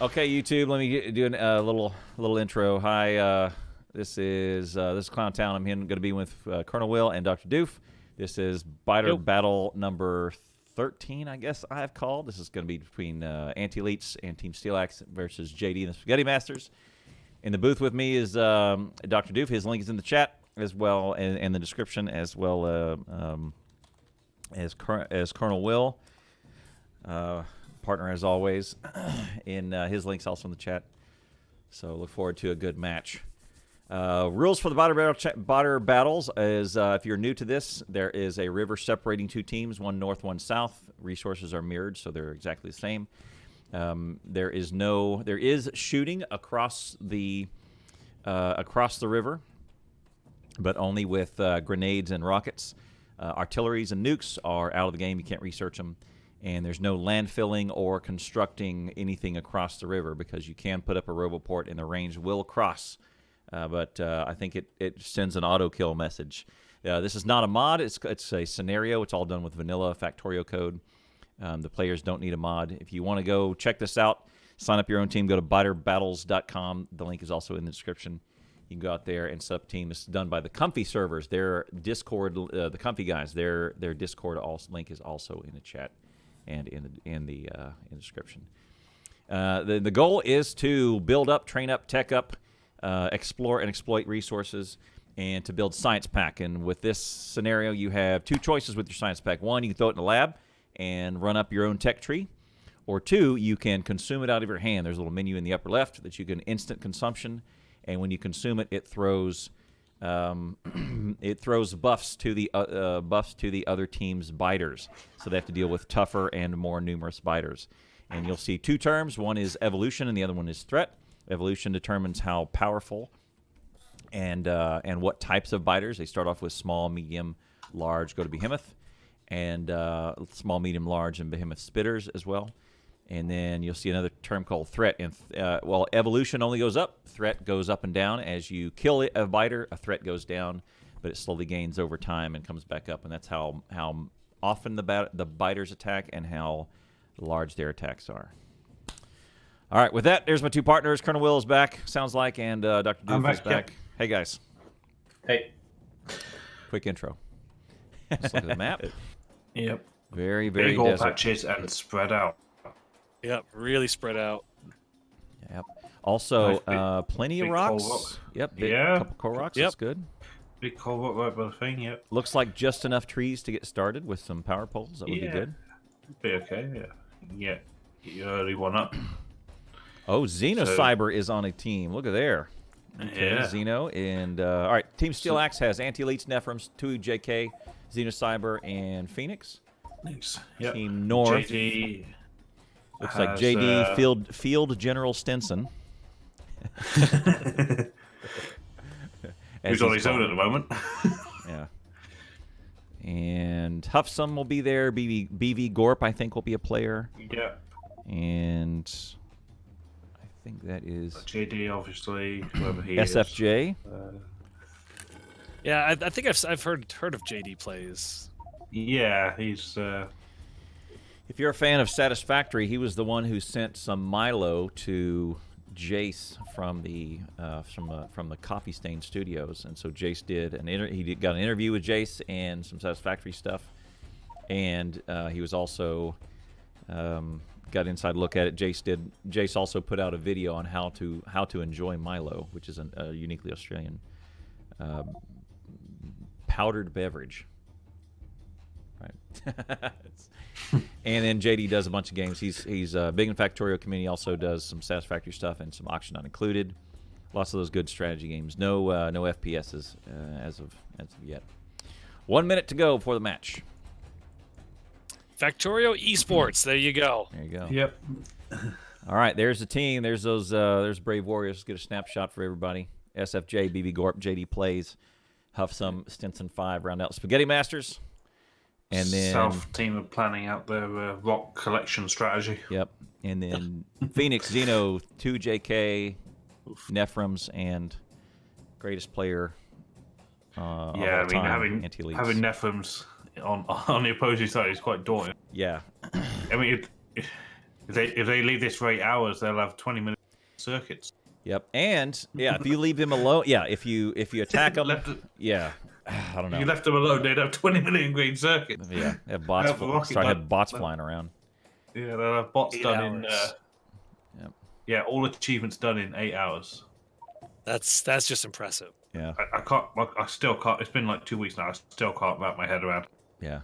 Okay, YouTube. Let me do a little intro. Hi, this is Clown Town. I'm going to be with Colonel Will and Dr. Doof. This is Biter Battle number 13, I guess I have called. This is going to be between Antielitz and Team Steelaxe versus JD and the Spaghetti Masters. In the booth with me is Dr. Doof. His link is in the chat as well, and the description, as well as Colonel Will. Partner as always, in his links also in the chat. So look forward to a good match. Rules for the Biter Battles is if you're new to this, there is a river separating two teams, one north, one south. Resources are mirrored, so they're exactly the same. There is shooting across the river, but only with grenades and rockets. Artilleries and nukes are out of the game. You can't research them. And there's no landfilling or constructing anything across the river because you can put up a roboport and the range will cross. But I think it sends an auto-kill message. This is not a mod. It's a scenario. It's all done with vanilla Factorio code. The players don't need a mod. If you want to go check this out, sign up your own team, go to biterbattles.com. The link is also in the description. You can go out there and set up a team. This is done by the Comfy servers. Their Discord, the Comfy guys, their Discord link is also in the chat and in the description. The goal is to build up, train up, tech up, explore and exploit resources, and to build science pack. And with this scenario, you have two choices with your science pack. One, you can throw it in the lab and run up your own tech tree. Or two, you can consume it out of your hand. There's a little menu in the upper left that you can instant consumption. And when you consume it, it throws buffs to the other team's biters, so they have to deal with tougher and more numerous biters. And you'll see two terms. One is evolution, and the other one is threat. Evolution determines how powerful and what types of biters. They start off with small, medium, large, go to behemoth, and small, medium, large, and behemoth spitters as well. And then you'll see another term called threat. And well, evolution only goes up. Threat goes up and down. As you kill a biter, a threat goes down, but it slowly gains over time and comes back up. And that's how often the biters attack and how large their attacks are. All right, with that, there's my two partners. Colonel Will is back, sounds like, and Dr. Doof is back. Yep. Hey, guys. Hey. Quick intro. Let's look at the map. Yep. Very, very big desert. patches and spread out. Yep, really spread out. Yep. Also, nice plenty of rocks. Yep. Couple coal rocks. Yep. That's good. Big coal rock right by the thing. Yep. Looks like just enough trees to get started with some power poles. That would be good. Be okay. Yeah. Yeah. Get your early one up. Oh, XenoCyber is on a team. Look at there. Okay, Yeah. Xeno and all right. Team Steelaxe has Antielitz, Nephrons, 2JK, XenoCyber, and Phoenix. Thanks. Yep. Team North. JD Looks like JD Field General Stinson. Who's on his own at the moment. Yeah. And Huffsam will be there. BVGorp, I think, will be a player. Yeah. And I think that is JD, obviously, whoever he SFJ. Yeah, I think I've heard of JD plays. Yeah, he's. If you're a fan of Satisfactory, he was the one who sent some Milo to Jace from the Coffee Stain Studios, and so Jace got an interview with Jace and some Satisfactory stuff, and he was also got an inside look at it. Jace also put out a video on how to enjoy Milo, which is a uniquely Australian powdered beverage. Right. And then JD does a bunch of games. He's big in Factorio community. Also does some Satisfactory stuff and some Auction Not Included. Lots of those good strategy games. No FPSs as of yet. 1 minute to go before the match. Factorio Esports. There you go. There you go. Yep. All right, there's the team. There's those. There's Brave Warriors. Let's get a snapshot for everybody. SFJ, BVGorp, JD Plays, Huffsam, Stinson 5, round out Spaghetti Masters. And then South team are planning out their rock collection strategy. Yep. And then Phoenix, Xeno, 2JK, Nephrons, and greatest player of all time, Antielitz. having Nephrons on the opposing side is quite daunting. Yeah. I mean, If they leave this for 8 hours, they'll have 20-minute circuits. Yep. And yeah, if you leave them alone, yeah, if you attack them, yeah, I don't know. If you left them alone, they'd have 20-minute green circuits. Yeah, have bots have bots flying around. Yeah, they'll have bots 8 done in. hours. Yep. Yeah, all achievements done in 8 hours. That's just impressive. Yeah. I can't. I still can't. It's been like 2 weeks now. I still can't wrap my head around. Yeah.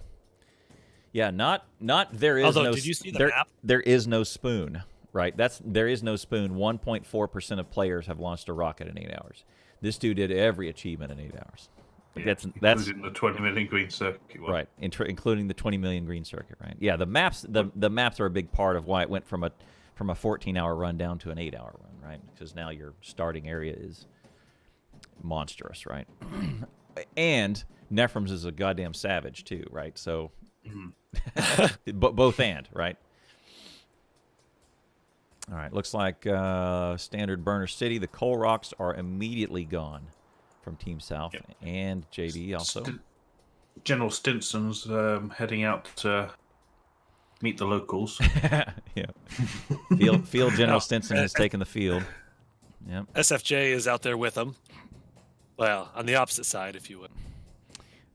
Yeah. Not. There is Although, no. did you see the map? There is no spoon. Right. There is no spoon. 1.4% of players have launched a rocket in 8 hours. This dude did every achievement in 8 hours. Yeah, That's including the 20-minute green circuit one. Right, including the 20 million green circuit. Right. Yeah. The maps. The maps are a big part of why it went from a 14-hour run down to an 8-hour run. Right. Because now your starting area is monstrous. Right. And Nephrem's is a goddamn savage too. Right. So. Both and right. All right, looks like standard Burner City. The coal rocks are immediately gone from Team South and JD also. General Stinson's heading out to meet the locals. Yeah, Field General Stinson has taken the field. Yep. SFJ is out there with them. Well, on the opposite side, if you would.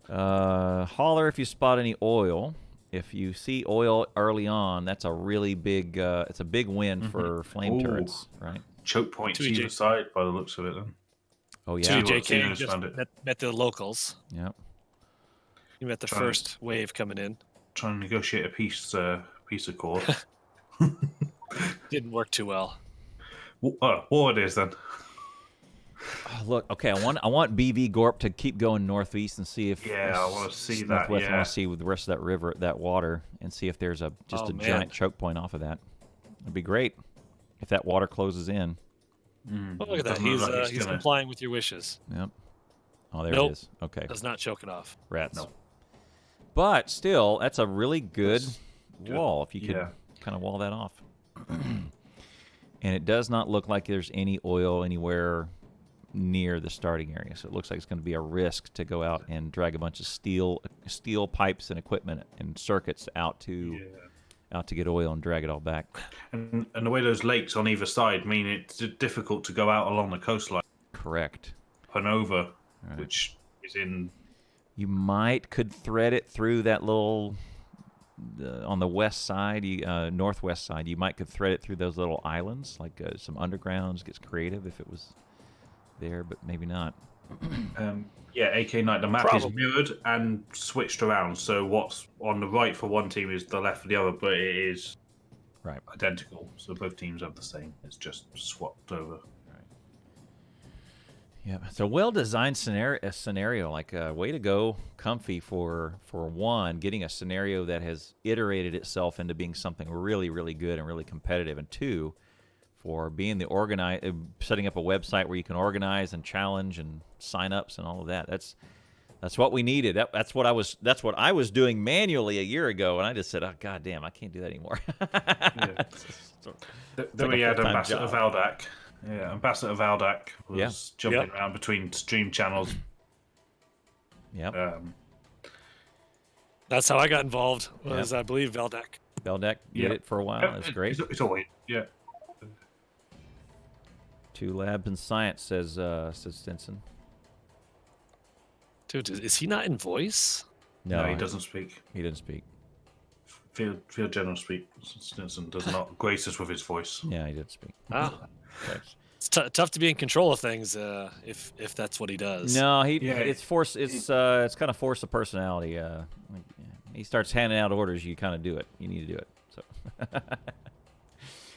Holler if you spot any oil. If you see oil early on, that's a really big. It's a big win for flame turrets, right? Choke points either side, by the looks of it. Then. Oh yeah. TJK just met the locals. Yep. You met the first wave coming in. Trying to negotiate a peace accord. Didn't work too well. War it is then. Oh, look, okay. I want BVGorp to keep going northeast and see if I want to see that. I want to see with the rest of that river, that water, and see if there's a giant choke point off of that. It'd be great if that water closes in. Oh, look at that. He's complying with your wishes. Yep. Oh, there it is. Okay. Does not choke it off. Rats. No. But still, that's a really good wall. If you could kind of wall that off. And it does not look like there's any oil anywhere near the starting area, so it looks like it's going to be a risk to go out and drag a bunch of steel pipes and equipment and circuits out to get oil and drag it all back. And the way those lakes on either side mean it's difficult to go out along the coastline. Correct. Hanover, which is in. You could thread it through that little on the west side, northwest side. You could thread it through those little islands, like some undergrounds. Gets creative if it was there, but maybe not. AK Knight, the map is mirrored and switched around, so what's on the right for one team is the left for the other, but it is identical, so both teams have the same. It's just swapped over. Yeah, it's a well-designed scenario, like way to go, Comfy, for one, getting a scenario that has iterated itself into being something really, really good and really competitive, and two, for being setting up a website where you can organize and challenge and sign-ups and all of that. That's what we needed. That's what I was doing manually a year ago, and I just said, "Oh, God damn, I can't do that anymore." Then we had Ambassador Valdak. Yeah, Ambassador Valdak was jumping around between stream channels. Yep. That's how I got involved. Was I believe Valdak. Valdak did it for a while. That's great. It's always 2 labs in science, says Stinson. Dude, is he not in voice? No, he doesn't speak. He didn't speak. Field General speak. Stinson does not grace us with his voice. Yeah, he did speak. Oh. It's tough to be in control of things if that's what he does. No, it's force. It's kind of force of personality. He starts handing out orders. You kind of do it. You need to do it. So.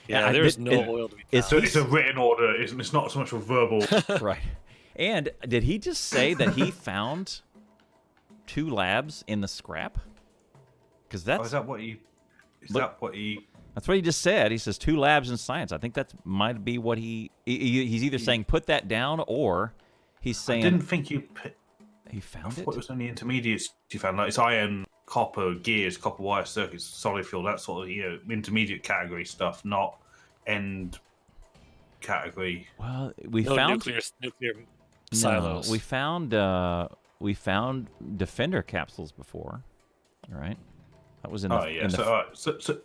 There's no oil to be found. It's a written order. It's not so much a verbal. Right. And did he just say that he found 2 labs in the scrap? Because that's. Is that what he? That's what he just said. He says 2 labs in science. I think that might be what he's either saying put that down, or he's saying. I didn't think he found it. It was only intermediates you found. Like it's iron, copper, gears, copper wire circuits, solid fuel, that sort of intermediate category stuff, not end category. Well, we found nuclear silos. No, we found defender capsules before. All right. That was in the.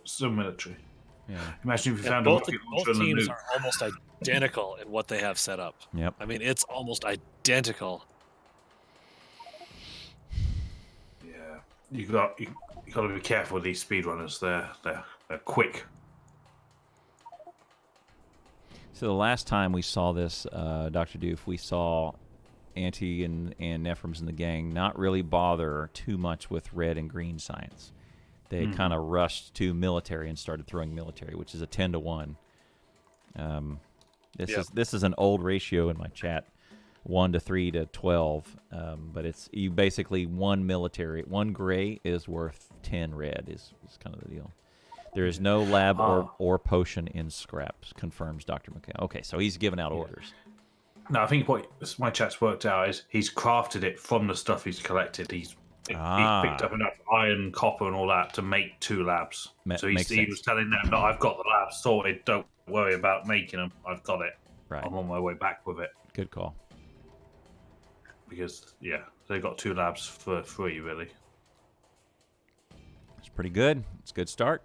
So military. Imagine if you found both a rocket launcher both and a teams nuke. are almost identical in what they have set up. Yep. I mean, it's almost identical. Yeah, you got to be careful with these speedrunners. They're quick. So the last time we saw this, Dr. Doof, we saw Anti and Nephrem's and the gang not really bother too much with red and green science. They kind of rushed to military and started throwing military, which is a 10-to-1. This is an old ratio in my chat, 1 to 3 to 12. But it's you basically one gray is worth 10 red is kind of the deal. There is no lab or potion in scraps, confirms Dr. McKay. Okay, so he's giving out orders. No, I think what my chat's worked out is he's crafted it from the stuff he's collected. He's picked up enough iron, copper, and all that to make 2 labs. So he was telling them that I've got the labs sorted. Don't worry about making them. I've got it. Right. I'm on my way back with it. Good call. Because they got 2 labs for free, really. It's pretty good. It's a good start.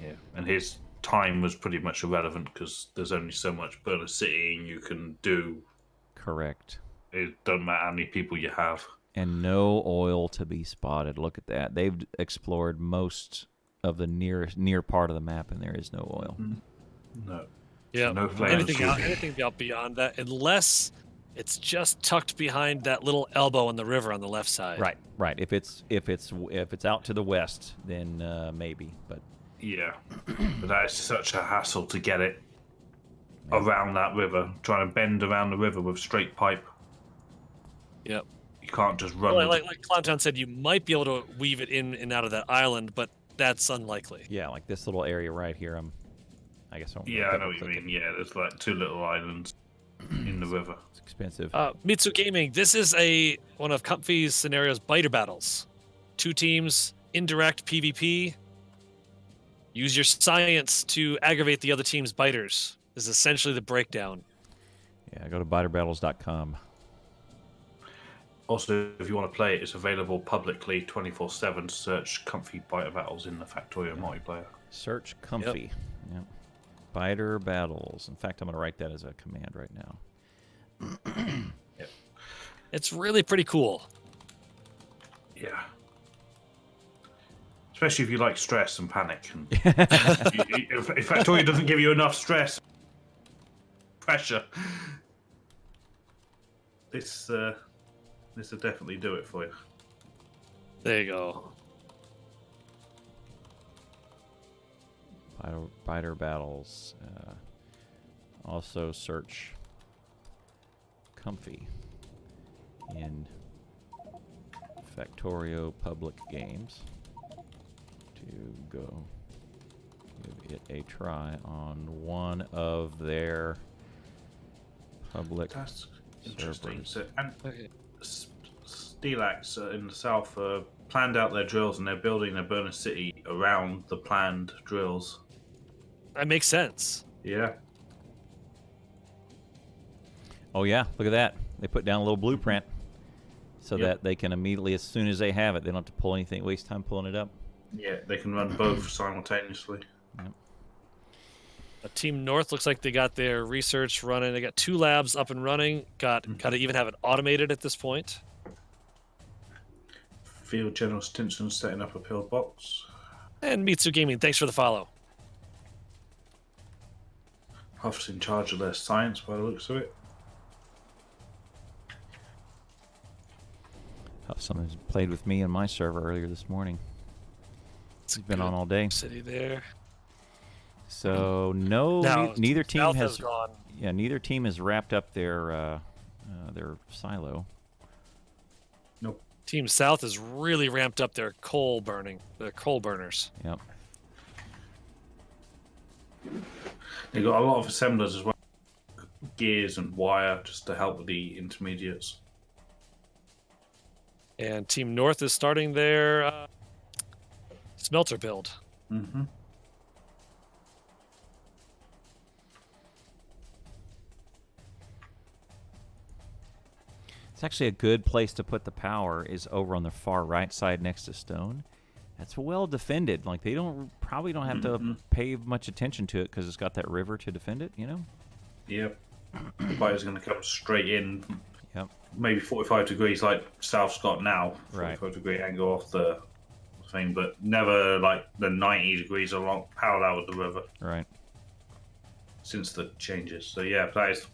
Yeah, and his time was pretty much irrelevant because there's only so much burner sitting you can do. Correct. It doesn't matter how many people you have. And no oil to be spotted. Look at that. They've explored most of the near part of the map, and there is no oil. No. Yeah. So no flames. Anything out beyond that, unless it's just tucked behind that little elbow in the river on the left side. Right. If it's out to the west, then maybe. But yeah, but that is such a hassle to get it around that river. Trying to bend around the river with straight pipe. Yep. You can't just run. Well, like Clowntown said, you might be able to weave it in and out of that island, but that's unlikely. yeah, like this little area right here. I guess I won't. Yeah, I know what you mean. Yeah, there's like 2 little islands in the river. It's expensive. Mitsu Gaming, this is one of Comfy's scenarios, biter battles. 2 teams, indirect PvP. Use your science to aggravate the other team's biters. This is essentially the breakdown. Yeah, go to biterbattles.com. Also, if you want to play it, it's available publicly 24/7. Search Comfy Biter Battles in the Factorio multiplayer. Search Comfy. Yep. Biter Battles. In fact, I'm going to write that as a command right now. Yep. It's really pretty cool. Yeah. Especially if you like stress and panic. And if Factorio doesn't give you enough stress, pressure, this will definitely do it for you. There you go. Biter Battles. Also search Comfy in Factorio public games to go give it a try on one of their public That's interesting. servers. So, and Steelaxe in the south planned out their drills and they're building a burner city around the planned drills. That makes sense. Yeah. Oh yeah, look at that. They put down a little blueprint so that they can immediately, as soon as they have it, they don't have to pull anything, waste time pulling it up. Yeah, they can run both simultaneously. Yep. Team North looks like they got their research running. They got 2 labs up and running. Got to even have it automated at this point. Field General Stinson setting up a pillbox. And Mitsu Gaming, thanks for the follow. Huff's in charge of their science by the looks of it. Huffsam has played with me on my server earlier this morning. He's been on all day. City there. So neither team South has gone. Yeah, neither team has wrapped up their silo. Nope. Team South has really ramped up their coal burners. Yep. They got a lot of assemblers as well, gears and wire just to help with the intermediates. And Team North is starting their smelter build. Mm-hmm. It's actually a good place to put the power is over on the far right side next to stone. That's well defended. Like they probably don't have to pay much attention to it because it's got that river to defend it. You know. Yep. The biter's going to come straight in. Yep. Maybe 45 degrees like South's got now. 45-degree angle off the thing, but never like the 90 degrees along parallel with the river. Right. Since the changes. So yeah, that is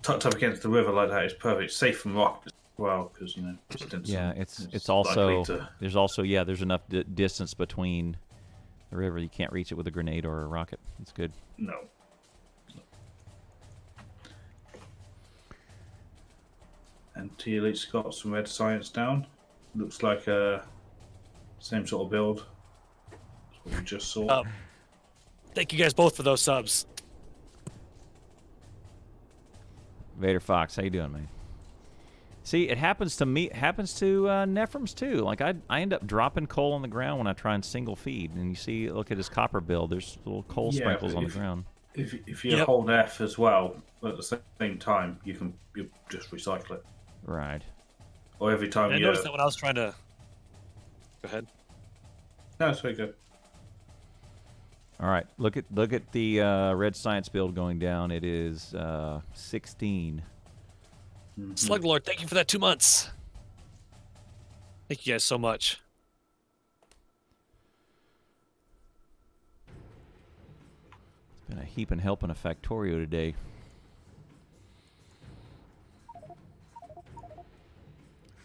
tucked up against the river like that is perfect. Safe from rock as well because distance. Yeah, it's also there's enough distance between the river you can't reach it with a grenade or a rocket. It's good. No. Antielitz got some red science down. Looks like a same sort of build. That's what we just saw. Thank you guys both for those subs. Vader Fox, how you doing, man? See, it happens to me. It happens to Nephrons too. Like I end up dropping coal on the ground when I try and single feed, and you see, look at his copper build. There's little coal sprinkles on the ground. If you hold F as well at the same time, you just recycle it. Right. Or every time I noticed that when I was trying to. Go ahead. No, it's very good. All right, look at the red science build going down. It is 16. Sluglord, thank you for that 2 months. Thank you guys so much. It's been a heaping helping of Factorio today.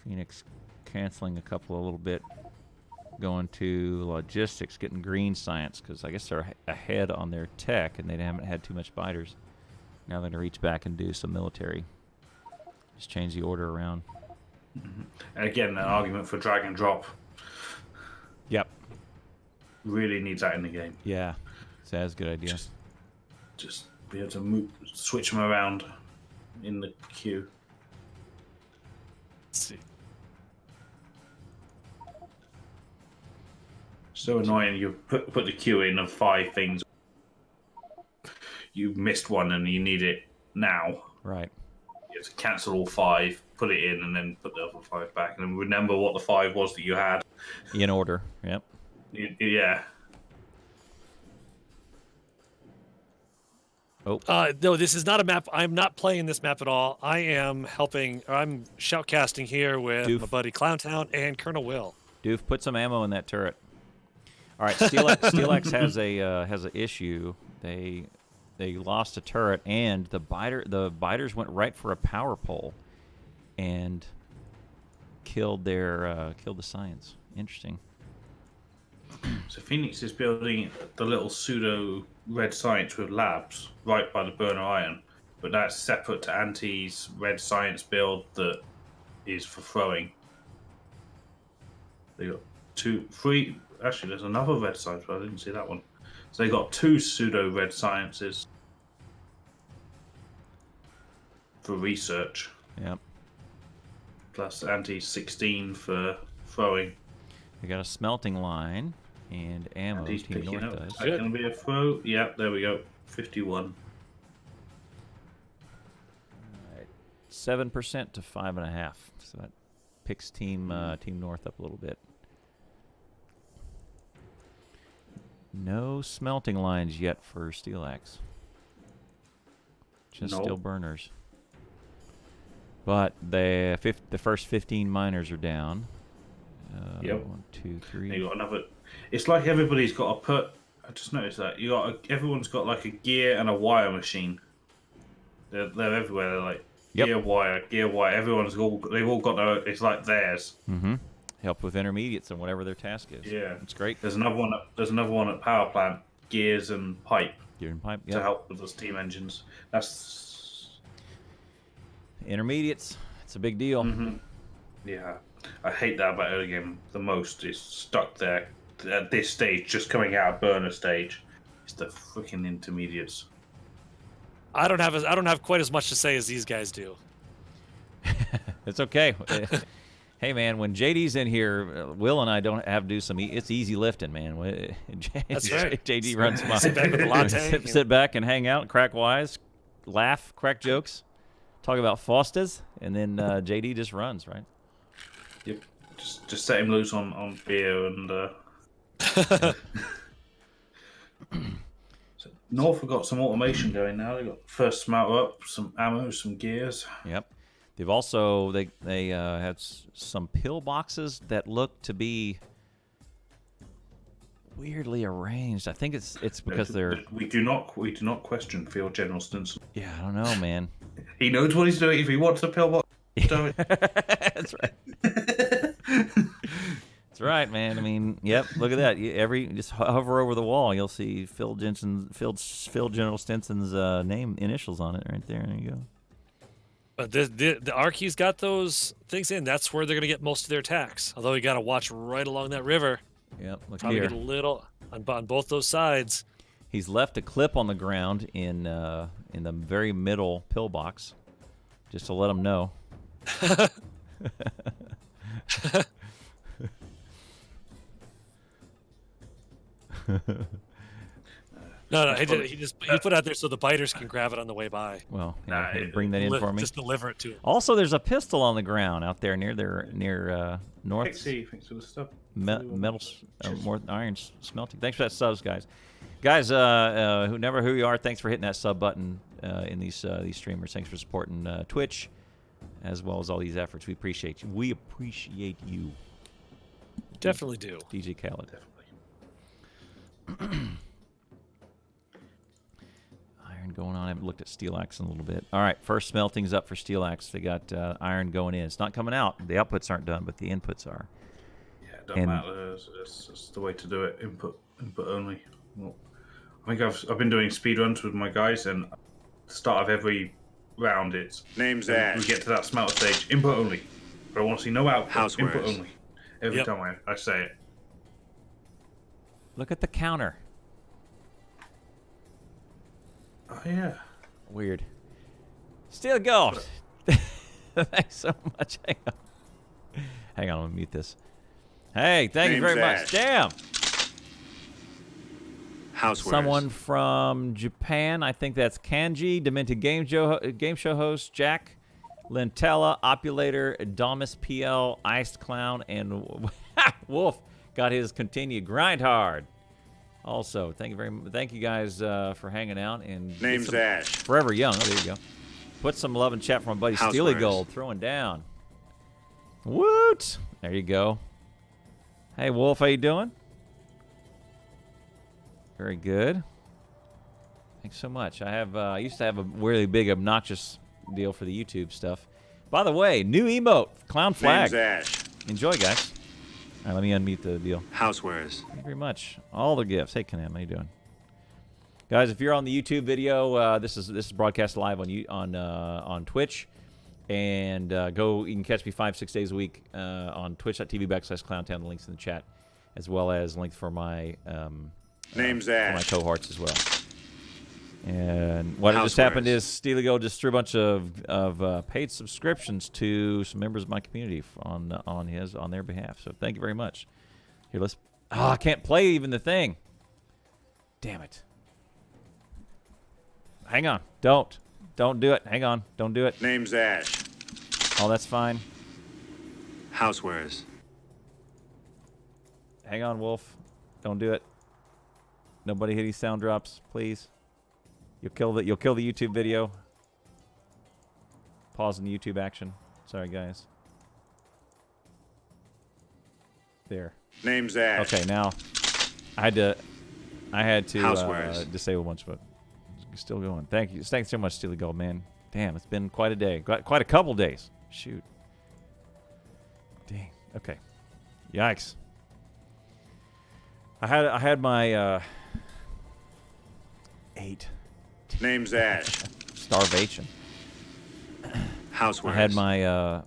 Phoenix canceling a little bit. Going to logistics, getting green science, because I guess they're ahead on their tech and they haven't had too much biters. Now they're going to reach back and do some military. Just change the order around. And again, an argument for drag and drop. Yep. Really needs that in the game. Yeah. So that's a good idea. Just be able to switch them around in the queue. Let's see. So annoying. You put the queue in of 5 things. You missed one and you need it now. Right. You have to cancel all 5, put it in, and then put the other 5 back, and then remember what the 5 was that you had. In order. Yep. Yeah. Oh. No, this is not a map. I'm not playing this map at all. I am I'm shoutcasting here with my buddy Clowntown and Colonel Will. Doof, put some ammo in that turret. All right, Steelaxe has an issue. They lost a turret, and the biters went right for a power pole, and killed the science. Interesting. So Phoenix is building the little pseudo red science with labs right by the burner iron, but that's separate to Anti's red science build that is for throwing. They got 3. Actually, there's another red science, but I didn't see that one. So they got 2 pseudo red sciences for research. Yep. Plus Anti's 16 for throwing. They got a smelting line and ammo. Anti's Team picking North up. does. Is that going to be a throw? Yep, there we go. 51. 7% to 5.5. So that picks Team North up a little bit. No smelting lines yet for Steelaxe. Just steel burners. But the first 15 miners are down. Yep. 1, 2, 3. You got another. It's like everybody's got to put. I just noticed that everyone's got like a gear and a wire machine. They're everywhere. They're like gear wire. They've all got their. It's like theirs. Mm-hmm. Help with intermediates and whatever their task is. Yeah, it's great. There's another one at power plant. Gears and pipe. Gear and pipe. To help with the steam engines. That's intermediates. It's a big deal. Mm-hmm. Yeah, I hate that about early game the most. It's stuck there at this stage, just coming out of burner stage. It's the freaking intermediates. I don't have quite as much to say as these guys do. It's okay. Hey man, when JD's in here, Will and I don't have to do some. It's easy lifting, man. That's right. JD runs my sit back with a latte. sit back and hang out, crack wise, laugh, crack jokes, talk about Fostas, and then JD just runs, right? Yep. Just set him loose on beer and So Norfolk got some automation going now. They've got first smelter up, some ammo, some gears. Yep. They've also they have some pillboxes that look to be weirdly arranged. I think it's because they're. We do not question Field General Stinson. Yeah, I don't know, man. He knows what he's doing. If he wants a pillbox, do it. That's right. That's right, man. I mean, yep. Look at that. Just hover over the wall, you'll see Phil General Stinson's name initials on it right there. There you go. But the Arky's got those things in. That's where they're going to get most of their attacks. Although you got to watch right along that river. Yep. Look Probably here. get a little on both those sides. He's left a clip on the ground in the very middle pillbox, just to let him know. No, he put it out there so the biters can grab it on the way by. Well, bring that in for me. Just deliver it to him. Also, there's a pistol on the ground out there near north. Thanks for the stuff. Metal, more iron smelting. Thanks for that subs, guys. Guys, who you are, thanks for hitting that sub button in these streamers. Thanks for supporting Twitch, as well as all these efforts. We appreciate you. We appreciate you. Definitely do. DJ Khaled. Definitely. Iron going on. I haven't looked at Steelaxe in a little bit. All right, first smelting's up for Steelaxe. They got iron going in. It's not coming out. The outputs aren't done, but the inputs are. Yeah, it doesn't matter. It's the way to do it. Input only. Well, I think I've been doing speedruns with my guys, and at the start of every round, it's name's Ash. We get to that smelter stage, input only. But I want to see no output. Housewares. Input only. Every time I say it. Look at the counter. Oh yeah. Weird. Still gold. Thanks so much. Hang on, I'm gonna mute this. Hey, thank you very much. Damn. Housewares. Someone from Japan, I think that's Kanji, Demented Game Show host, Jack, Lentella, Opulator, Domus PL, Iced Clown, and Wolf got his continued grind hard. Also, thank you guys for hanging out and name's Ash. Forever Young. Oh, there you go. Put some love in chat for my buddy Steely Gold throwing down. Woot! There you go. Hey Wolf, how you doing? Very good. Thanks so much. I used to have a really big obnoxious deal for the YouTube stuff. By the way, new emote, clown flag. Name's Ash. Enjoy, guys. All right, let me unmute the deal. Housewares. Thank you very much. All the gifts. Hey, Kanam, how you doing? Guys, if you're on the YouTube video, this is broadcast live on Twitch, and you can catch me 5-6 days a week on twitch.tv/clowntown. The links in the chat, as well as links for my name's Ash. For my cohorts as well. And what just happened is Steely Gold just threw a bunch of paid subscriptions to some members of my community on their behalf. So thank you very much. Here, let's. Oh, I can't play even the thing. Damn it. Hang on. Don't do it. Hang on. Don't do it. Name's Ash. Oh, that's fine. Housewares. Hang on, Wolf. Don't do it. Nobody hit these sound drops, please. You'll kill the YouTube video. Pausing the YouTube action. Sorry, guys. There. Name's Ash. Okay, now I had to disable a bunch of it. It's still going. Thank you. Thanks so much, Steely Gold, man. Damn, it's been quite a day. Quite a couple days. Shoot. Dang. Okay. Yikes. I had my 8. Name's Ash. Starvation. Housewares. I had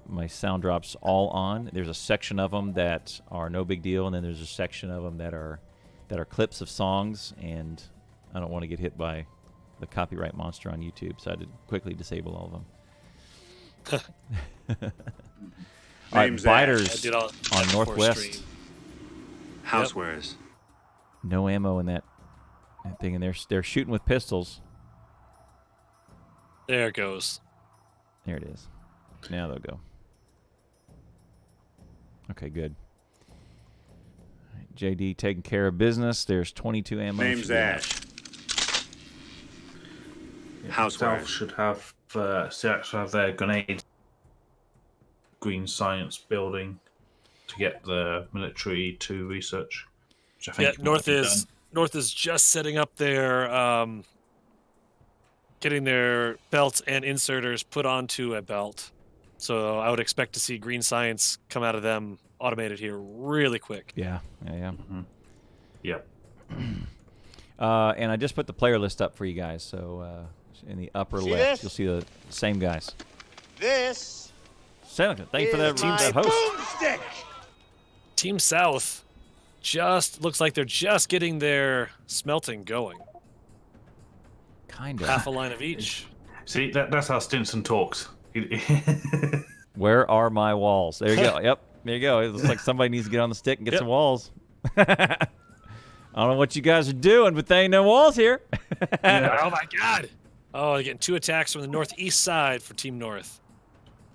my sound drops all on. There's a section of them that are no big deal, and then there's a section of them that are clips of songs, and I don't want to get hit by the copyright monster on YouTube, so I had to quickly disable all of them. All right, biters on Northwest. Housewares. No ammo in that thing, and they're shooting with pistols. There it goes. There it is. Now they'll go. Okay, good. All right, JD taking care of business. There's 22 ammo. Name's Ash. Housewares should have Steelaxe have their grenade green science building to get the military to research. Which I think North is just setting up their getting their belts and inserters put onto a belt. So I would expect to see green science come out of them automated here really quick. Yeah. Mm-hmm. Yep. And I just put the player list up for you guys. So in the upper left, you'll see the same guys. This. Thank you for that host. Boomstick. Team South just looks like they're just getting their smelting going. Kind of. Half a line of each. See, that's how Stinson talks. Where are my walls? There you go. Yep, there you go. It looks like somebody needs to get on the stick and get some walls. I don't know what you guys are doing, but there ain't no walls here. Oh my God! Oh, they're getting 2 attacks from the northeast side for Team North.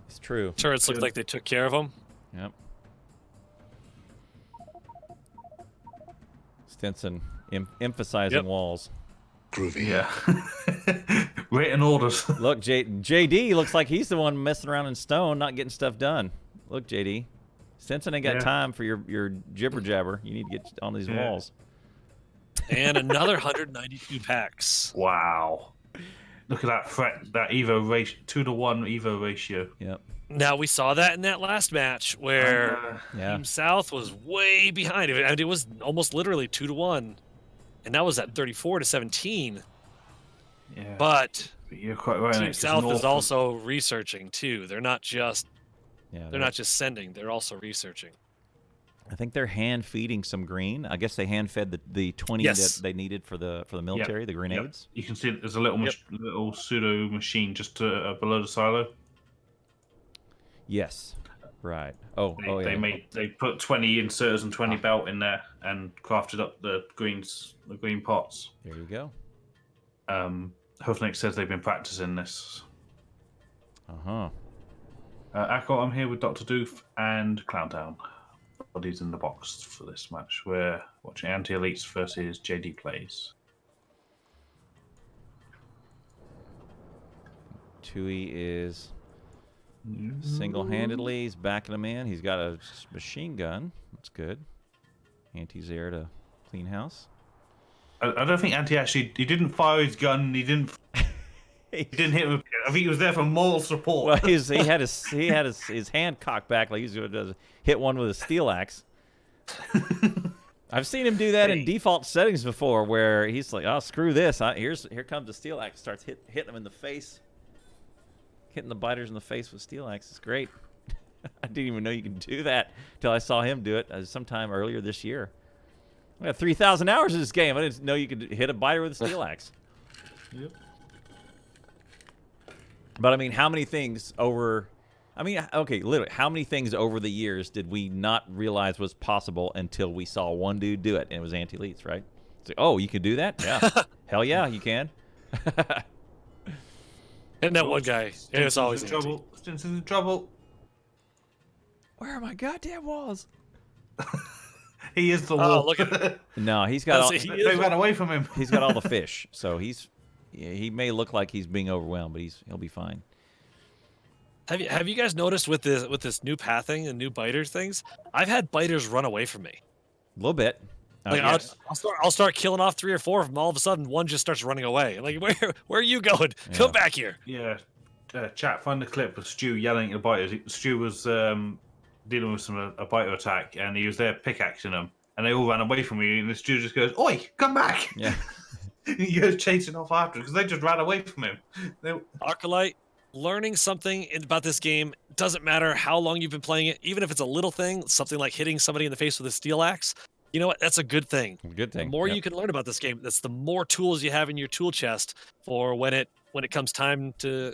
It's true. Turrets look like they took care of them. Yep. Stinson emphasizing walls. Groovy. Yeah. Written orders. Look, JD looks like he's the one messing around in stone, not getting stuff done. Look, JD. Stinson ain't got time for your jibber jabber. You need to get on these walls. And another 192 packs. Wow. Look at that that Evo ratio, 2-to-1 Evo ratio. Yep. Now, we saw that in that last match where Team South was way behind. It was almost literally 2-to-1. And that was at 34-17. Yeah. But you're quite right. Team South is also researching too. They're not just they're not just sending, they're also researching. I think they're hand feeding some green. I guess they hand fed the 20 that they needed for the military, the grenades. Yep. You can see there's a little pseudo machine just below the silo. Yes. Right. They put 20 inserters and 20 belt in there and crafted up the green pots. There you go. Huffsam says they've been practicing this. Akko, I'm here with Dr. Doof and Clowntown. Bodies in the box for this match. We're watching Antielitz versus JD Plays. Tui is single-handedly. He's backing him in. He's got a machine gun. That's good. Anti's there to clean house. I don't think Anti actually. He didn't fire his gun. He didn't hit him. I think he was there for moral support. Well, he had his hand cocked back like he's going to hit one with a Steelaxe. I've seen him do that in default settings before, where he's like, "Oh, screw this! Here comes the Steelaxe." Starts hitting them in the face, hitting the biters in the face with Steelaxe. It's great. I didn't even know you could do that until I saw him do it sometime earlier this year. I got 3,000 hours in this game. I didn't know you could hit a biter with a Steelaxe. Yep. But I mean, how many things over? I mean, okay, literally, how many things over the years did we not realize was possible until we saw one dude do it, and it was Antielitz, right? It's like, oh, you can do that? Yeah. Hell yeah, you can. And that one guy, it's always in trouble. Stinson's in trouble. Where are my goddamn walls? He is the wall. Look at it. No, he's got. They ran away from him. He's got all the fish, so he may look like he's being overwhelmed, but he'll be fine. Have you guys noticed with this new pathing and new biters things? I've had biters run away from me. A little bit. Like I'll start killing off 3 or 4 of them. All of a sudden, one just starts running away. Like where are you going? Yeah. Come back here. Yeah. Chat, find the clip of Stu yelling at the biters. Stu was dealing with a biter attack, and he was there pickaxing them, and they all ran away from me. And the Stu just goes, "Oi, come back!" Yeah. He goes chasing off after because they just ran away from him. Arcolite, learning something about this game doesn't matter how long you've been playing it, even if it's a little thing, something like hitting somebody in the face with a Steelaxe. You know what? That's a good thing. Good thing. The more you can learn about this game, that's the more tools you have in your tool chest for when it comes time to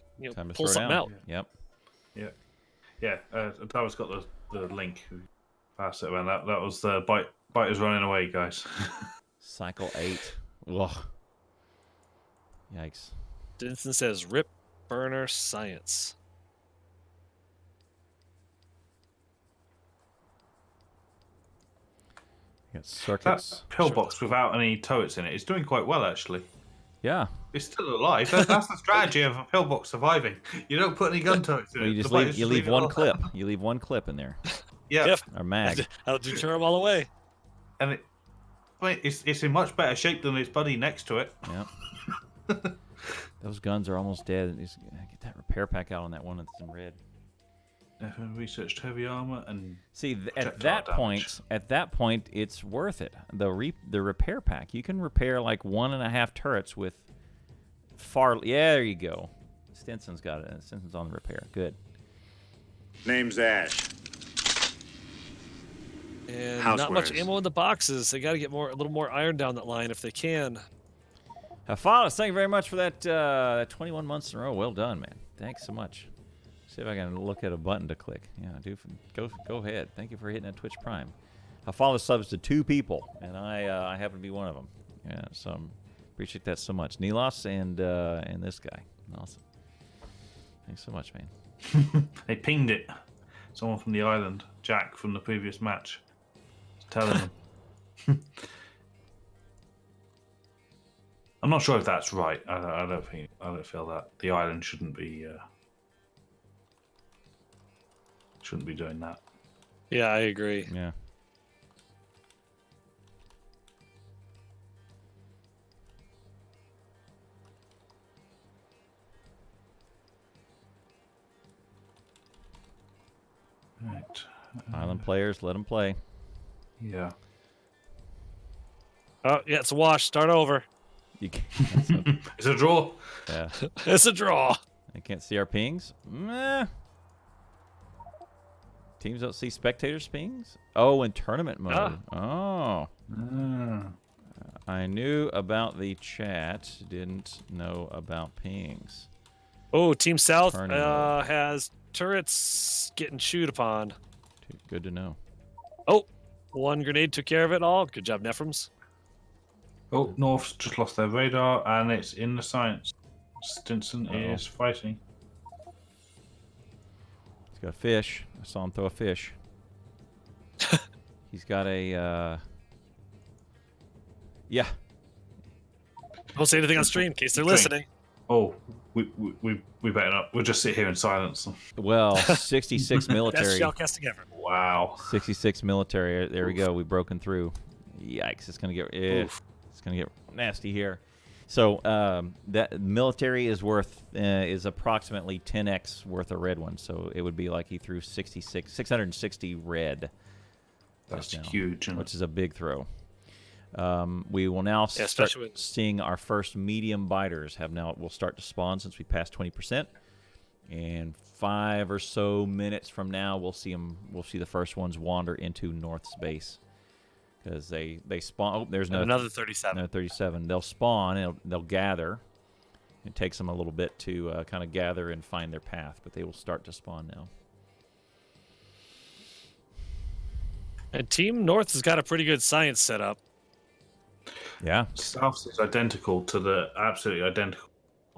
pull something out. Yep. Yeah. That was got the link. Pass it around. That was the biters running away, guys. Cycle 8. Ugh. Yikes. Stinson says, "Rip burner science." You got circuits. That pillbox without any turrets in it is doing quite well, actually. Yeah. It's still alive. That's the strategy of a pillbox surviving. You don't put any gun turrets in Well, it. you just The leave, fighters you just leave it one all clip. there. You leave one clip in there. Yeah. Yep. Or mag. That'll deter them all away. And it's in much better shape than its buddy next to it. Yeah. Those guns are almost dead. Get that repair pack out on that one that's in red. Researched heavy armor and see at that point, it's worth it. The repair pack. You can repair like 1.5 turrets with Yeah, there you go. Stinson's got it. Stinson's on the repair. Good. Name's Ash. And Housewares. not much ammo in the boxes. They got to get a little more iron down that line if they can. Falas, thank you very much for that 21 months in a row. Well done, man. Thanks so much. See if I can look at a button to click. Yeah, do. Go ahead. Thank you for hitting that Twitch Prime. Falas subs to 2 people, and I happen to be one of them. Yeah, so appreciate that so much. Nilos and this guy. Awesome. Thanks so much, man. they pinged it. Someone from the island, Jack from the previous match, was telling them. I'm not sure if that's right. I don't feel that the island shouldn't be doing that. Yeah, I agree. Yeah. Right. Island players, let them play. Yeah. Oh, yeah, it's a wash. Start over. You can't, It's a draw. yeah. It's a draw. I can't see our pings. Meh. Teams don't see spectators' pings? Oh, in tournament mode. Oh. I knew about the chat, didn't know about pings. Oh, Team South Tournament mode. has turrets getting chewed upon. Good to know. Oh, one grenade took care of it all. Good job, Nephrons. Oh, North's just lost their radar, and it's in the science. Stinson is fighting. He's got a fish. I saw him throw a fish. He's got a, yeah. Don't say anything on stream in case they're listening. Oh, we better not. We'll just sit here in silence. Well, 66 military. Best shellcasting ever. Wow. 66 military. There we go. We've broken through. Yikes! It's gonna get nasty here. So that military is worth is approximately 10x worth of red ones. So it would be like he threw 660 red. That's huge, which is a big throw. We will now start with... seeing our first medium biters will start to spawn since we passed 20%. And 5 or so minutes from now, we'll see the first ones wander into North's base because they spawn. Oh, there's another 37. Another 37. They'll spawn and they'll gather. It takes them a little bit to kind of gather and find their path, but they will start to spawn now. And Team North has got a pretty good science set up. Yeah. South is identical to the absolutely identical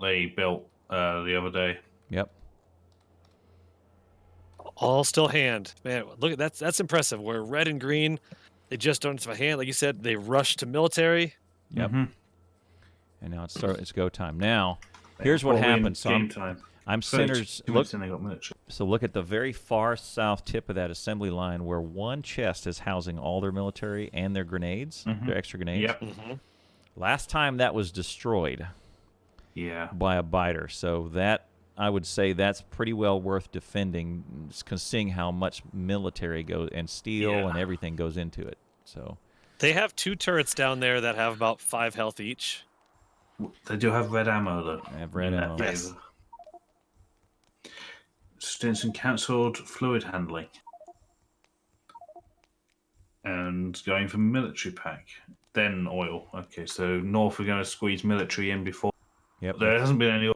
they built the other day. Yep. All still hand. Man, look at that's impressive. Where red and green, they just don't have a hand. Like you said, they rush to military. Yep. Mm-hmm. And now it's go time. Now, here's what happens. So I'm centers. Look at the very far south tip of that assembly line where one chest is housing all their military and their grenades, their extra grenades. Yep. Mm-hmm. Last time that was destroyed. Yeah. By a biter. So that I would say that's pretty well worth defending, seeing how much military goes and steel and everything goes into it. So they have 2 turrets down there that have about 5 health each. They do have red ammo though. They have red ammo. Yes. Stinson cancelled fluid handling. And going for military pack. Then oil. Okay, so North are going to squeeze military in before. Yep. There hasn't been any oil.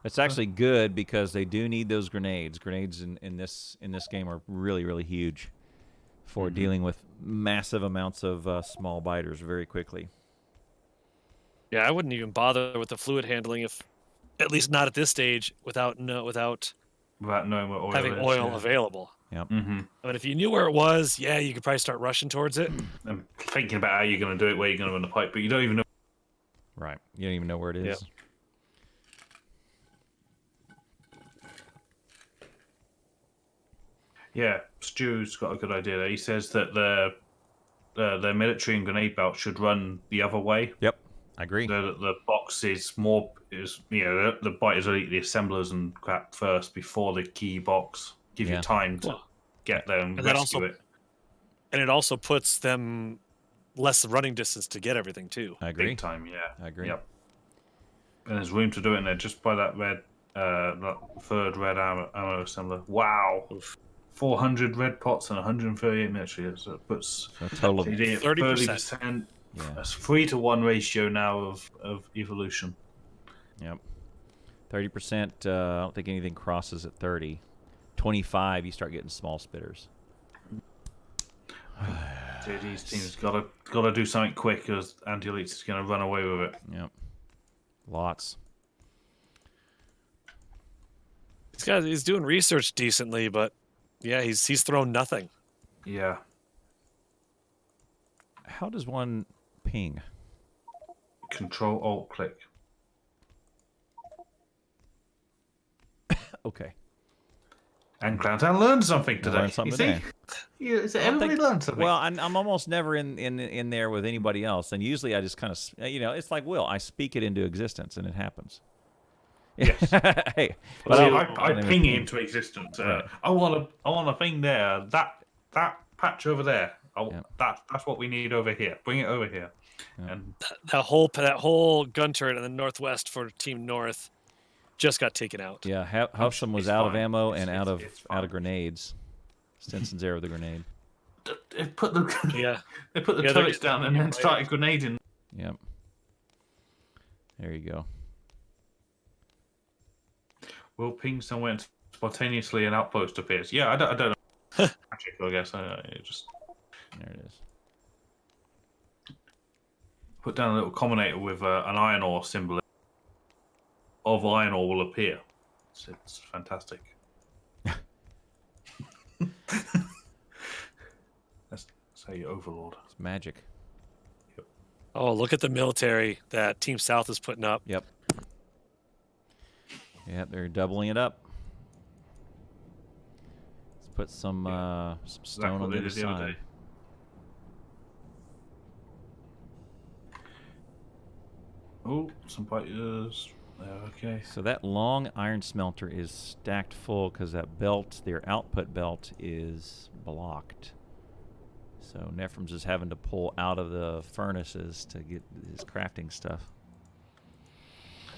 That's actually good because they do need those grenades. Grenades in this game are really, really huge for dealing with massive amounts of small biters very quickly. Yeah, I wouldn't even bother with the fluid handling if, at least not at this stage, without knowing what oil having oil available. Yep. But if you knew where it was, yeah, you could probably start rushing towards it. And thinking about how you're going to do it, where you're going to run the pipe, but you don't even know. Right. You don't even know where it is. Yep. Yeah, Stu's got a good idea there. He says that the military and grenade belt should run the other way. Yep. I agree. So that the box is the biters will eat the assemblers and crap first before the key box. Give you time to get there and rescue it. And it also puts them less running distance to get everything too. I agree. Big time, yeah. I agree. Yep. And there's room to do it in there just by that red, that third red ammo assembler. Wow. Oof. 400 red pots and 138 military. So it puts a total of 30%. Yeah. That's 3-to-1 ratio now of evolution. Yep. 30%. I don't think anything crosses at 30. 25, you start getting small spitters. JD's team's got to do something quick because Antielitz is going to run away with it. Yep. Lots. He's doing research decently, but yeah, he's thrown nothing. Yeah. How does one ping? Control Alt click. Okay. And Clowntown learned something today. Learned something today. Yeah, everybody learned something. Well, I'm almost never in there with anybody else, and usually I just kind of, it's like Will. I speak it into existence, and it happens. Yes. Hey, but I ping it into existence. Right. I want a thing there. That patch over there. That's what we need over here. Bring it over here. Yeah. And that whole gun turret in the northwest for Team North just got taken out. Yeah, Huffsam was out of ammo and out of grenades. Stinson's there with the grenade. They put the turrets down and then started grenading. Yep. There you go. Will ping somewhere and spontaneously an outpost appears. Yeah, I don't know. Magic, I guess. There it is. Put down a little combinator with an iron ore symbol. Of iron ore will appear. It's fantastic. That's how you overlord. It's magic. Yep. Oh, look at the military that Team South is putting up. Yep. Yep, they're doubling it up. Let's put some stone on the other side. Oh, some biters. Okay. So that long iron smelter is stacked full because that belt, their output belt, is blocked. So Nephrim's is having to pull out of the furnaces to get his crafting stuff.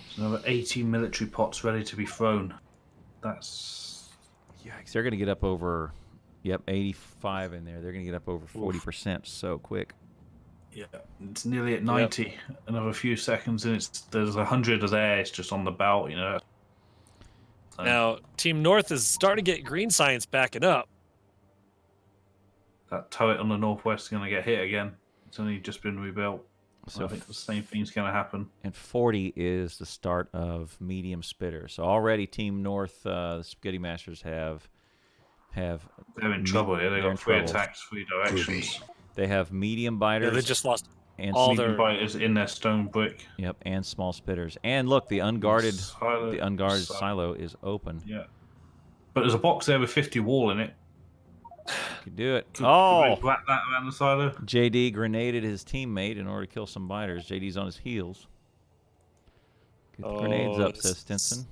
There's another 80 military pots ready to be thrown. That's... Yikes. They're going to get up over, 85 in there. They're going to get up over 40% so quick. Yeah, it's nearly at 90. Yep. Another few seconds, and there's 100 of there. It's just on the belt, So. Now, Team North is starting to get green science backing up. That turret on the northwest is going to get hit again. It's only just been rebuilt. So I think the same thing's going to happen. And 40 is the start of medium spitter. So already Team North, the Spaghetti Masters have. They're in trouble here. They've got 3 attacks, 3 directions. They have medium biters. Yeah, they just lost and all medium biters in their stone brick. Yep, and small spitters. And look, the unguarded silo is open. Yeah, but there's a box there with 50 wall in it. Could do it. Could wrap that around the silo. JD grenaded his teammate in order to kill some biters. JD's on his heels. Get the grenades up, says Stinson.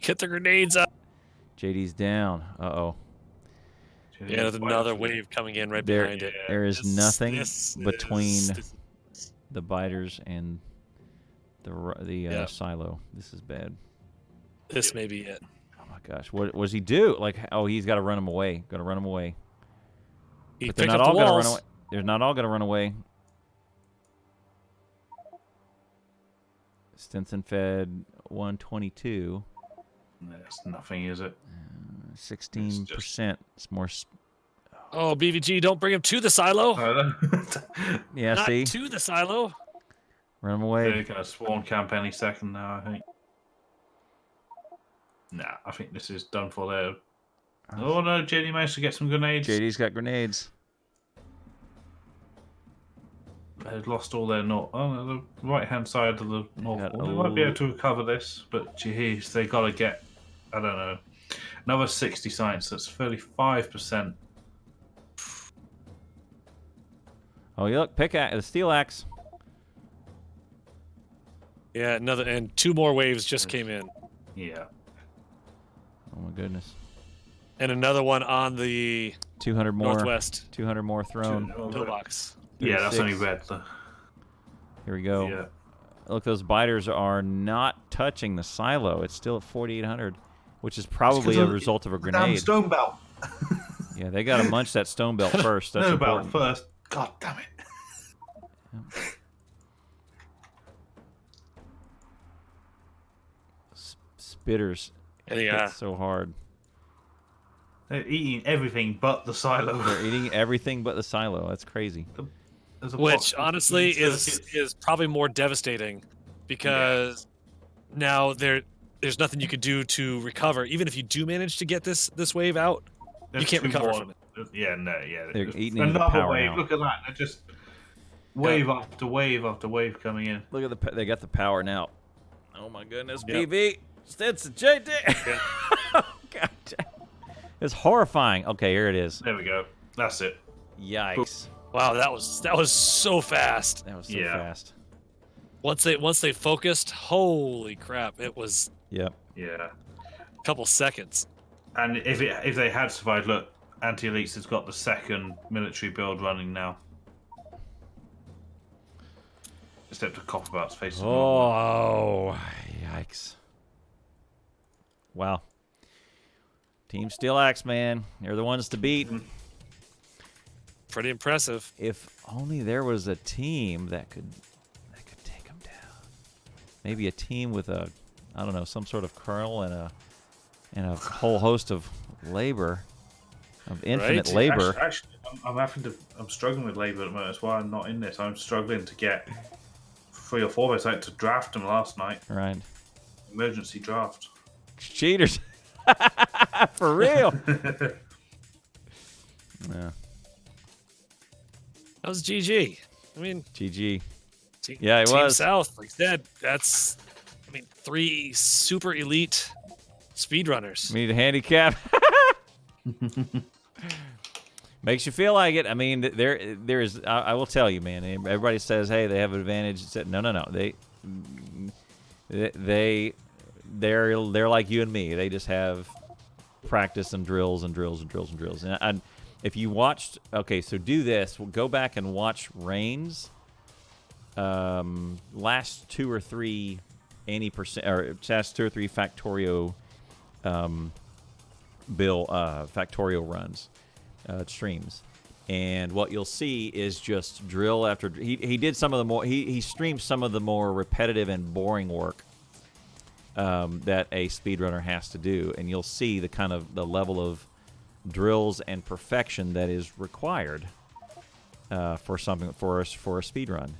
Get the grenades up. JD's down. Uh-oh. Yeah, there's another wave coming in right behind it. There is nothing between the biters and the silo. This is bad. This may be it. Oh my gosh, what does he do? Like, he's got to run him away. Got to run him away. But they're not all going to run away. They're not all going to run away. Stinson fed 122. That's nothing, is it? 16%. It's more. Oh, BVG, don't bring him to the silo. Yeah, not see? To the silo. Run him away. They're going to spawn camp any second now, I think. Nah, I think this is done for there. Oh no, JD managed to get some grenades. JD's got grenades. They've lost all their north. Oh, no, the right-hand side of the north. They might be able to recover this, but geez, they got to get, I don't know, another 60 science. That's 35%. Oh, you look, pickaxe, the Steelaxe. Yeah, and 2 more waves just came in. Yeah. Oh my goodness. And another one on the 200 more. northwest 200 more thrown. pillbox. Yeah, that's 36. only red. So. Here we go. Yeah. Look, those biters are not touching the silo. It's still at 4,800, which is probably a result of a Damn grenade. stone belt. Yeah, they got to munch that stone belt first. That's Stone belt important. first. God damn it. Spitters. Yeah. It's so hard. They're eating everything but the silo. They're eating everything but the silo. That's crazy. There's a Which box of honestly circuits. is probably more devastating because now there's nothing you can do to recover. Even if you do manage to get this wave out, There's you can't 2 recover more. from it. Yeah, no, yeah. They're There's eating into the another power wave. now. Look at that. They're just wave after wave after wave coming in. Look at they got the power now. Oh my goodness, Yep. BV, Stetson, JD. God damn. It's horrifying. Okay, here it is. There we go. That's it. Yikes. Wow, that was so fast. That was so Yeah. fast. Once they focused, holy crap! It was Yep. Yeah. a couple seconds. And if they had survived, look, Antielitz has got the 2nd military build running now. Except a Copperbout's facing. Oh, yikes. Wow. Team Steelaxe, man. They're the ones to beat. Pretty impressive. If only there was a team that could take them down. Maybe a team with a, I don't know, some sort of colonel and a whole host of labor, of infinite Right? labor. Actually, I'm struggling with labor at the moment. That's why I'm not in this. I'm struggling to get 3 or 4 of us out to draft them last night. Right. Emergency draft. Cheaters. For real. Yeah. That was GG. I mean, GG. Team, Yeah, it Team was. South, like I said, that's 3 super elite speedrunners. We need a handicap. Makes you feel like it. I mean, there is. I will tell you, man. Everybody says, "Hey, they have an advantage." No. They're like you and me. They just have practice and drills and drills and drills and drills. And if you watched, okay, so do this. We'll go back and watch Rain's last 2 or 3 last 2 or 3 Factorio Factorio runs. Streams, and what you'll see is just drill after he did some of the more he streamed some of the more repetitive and boring work that a speedrunner has to do, and you'll see the kind of the level of drills and perfection that is required for a speed run.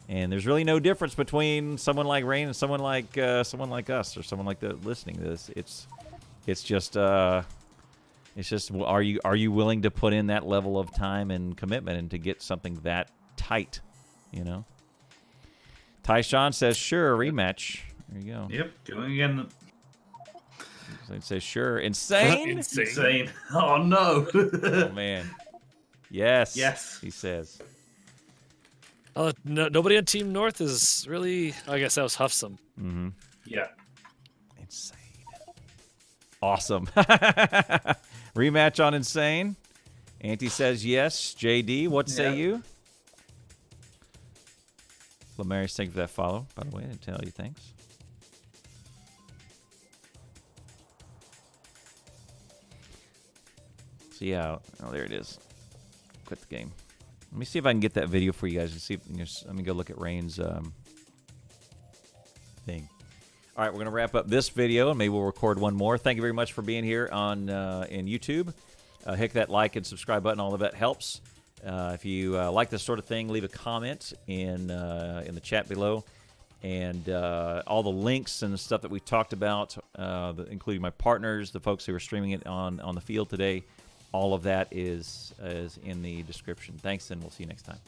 And there's really no difference between someone like Rain and someone like us or someone like listening to this. It's just are you willing to put in that level of time and commitment and to get something that tight, you know? Tyshawn says sure, rematch. There you go. Yep, going again. So it says sure. Insane? Insane. Oh no. Oh man. Yes. Yes. He says. Oh, no, nobody on Team North is really. I guess that was Huffsam. Mm-hmm. Yeah. Insane. Awesome. Rematch on Insane. Auntie says yes. JD, what say you? Lamarius, thank you for that follow. By the way, I didn't tell you thanks. So yeah, oh there it is. Quit the game. Let me see if I can get that video for you guys and see. Let me go look at Rain's thing. All right, we're gonna wrap up this video and maybe we'll record one more. Thank you very much for being here on in YouTube. Hit that like and subscribe button. All of that helps. If you like this sort of thing, leave a comment in the chat below. And all the links and the stuff that we talked about, including my partners, the folks who are streaming it on the field today, all of that is in the description. Thanks, and we'll see you next time.